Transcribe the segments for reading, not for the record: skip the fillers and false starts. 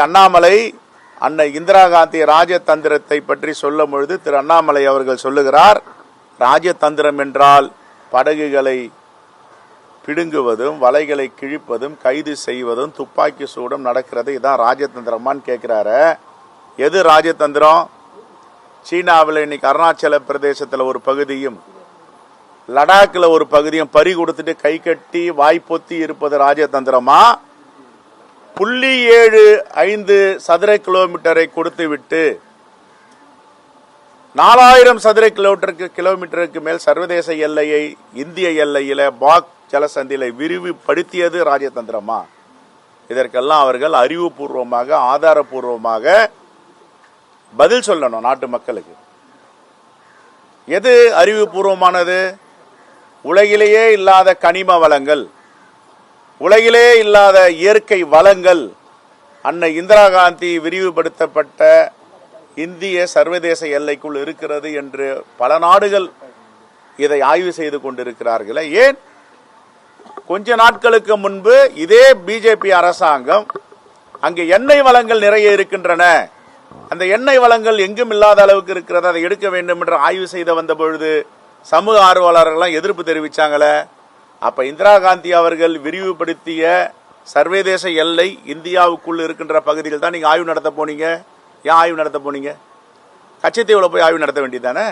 அண்ணாமலை அன்னை இந்திரா காந்தி ராஜதந்திரத்தை பற்றி சொல்லும் பொழுது திரு அண்ணாமலை அவர்கள் சொல்லுகிறார், ராஜதந்திரம் என்றால் படகுகளை பிடுங்குவதும் வலைகளை கிழிப்பதும் கைது செய்வதும் துப்பாக்கி சூடும் நடக்கிறது, இதான் ராஜதந்திரமான்னு கேட்கிறாரு. எது ராஜதந்திரம்? சீனாவில் இன்னைக்கு அருணாச்சல பிரதேசத்தில் ஒரு பகுதியும் லடாக்கில் ஒரு பகுதியும் பறி கொடுத்துட்டு கை கட்டி வாய்ப்பொத்தி இருப்பது ராஜதந்திரமா? 0.75 சதுர கிலோமீட்டரை கொடுத்து விட்டு 4000 சதுர கிலோமீட்டருக்கு மேல் சர்வதேச எல்லையை இந்திய எல்லையில பாக் ஜலசந்தியில விரிவுபடுத்தியது ராஜதந்திரமா? இதற்கெல்லாம் அவர்கள் அறிவுபூர்வமாக ஆதாரபூர்வமாக பதில் சொல்லணும் நாட்டு மக்களுக்கு. எது அறிவுபூர்வமானது? உலகிலேயே இல்லாத கனிம வளங்கள், உலகிலே இல்லாத இயற்கை வளங்கள் அன்னை இந்திரா காந்தி விரிவுபடுத்தப்பட்ட இந்திய சர்வதேச எல்லைக்குள் இருக்கிறது என்று பல நாடுகள் இதை ஆய்வு செய்து கொண்டிருக்கிறார்களே. ஏன் கொஞ்ச நாட்களுக்கு முன்பு இதே பிஜேபி அரசாங்கம் அங்கே எண்ணெய் வளங்கள் நிறைய இருக்கின்றன, அந்த எண்ணெய் வளங்கள் எங்கும் இல்லாத அளவுக்கு இருக்கிறது, அதை எடுக்க வேண்டும் என்று ஆய்வு செய்த வந்த பொழுது சமூக ஆர்வலர்கள் எதிர்ப்பு தெரிவிச்சாங்களே. அப்ப இந்திரா காந்தி அவர்கள் விரிவுபடுத்திய சர்வதேச எல்லை இந்தியாவுக்குள் இருக்கின்ற பகுதிகள் தான் நீங்க ஆய்வு நடத்த போனீங்க. ஏன் ஆய்வு நடத்த போனீங்க? கச்சத்தீவுல போய் ஆய்வு நடத்த வேண்டியதானே?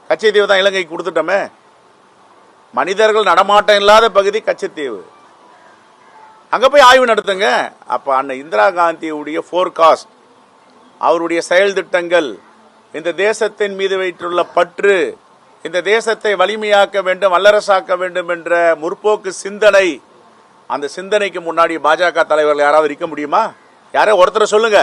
கச்சத்தீவு தான் இலங்கைக்கு கொடுத்துட்டோமே. மனிதர்கள் நடமாட்டம் இல்லாத பகுதி கச்சத்தீவு, அங்க போய் ஆய்வு நடத்துங்க. அப்ப அன்னை இந்திரா காந்தியுடைய போர்காஸ்ட், அவருடைய செயல் திட்டங்கள், இந்த தேசத்தின் மீது வைத்துள்ள பற்று, இந்த தேசத்தை வலிமையாக்க வேண்டும், வல்லரசாக்க வேண்டும் என்ற முற்போக்கு சிந்தனை, அந்த சிந்தனைக்கு முன்னாடி பாஜக தலைவர்கள் யாராவது இருக்க முடியுமா? யாரோ ஒருத்தர் சொல்லுங்க.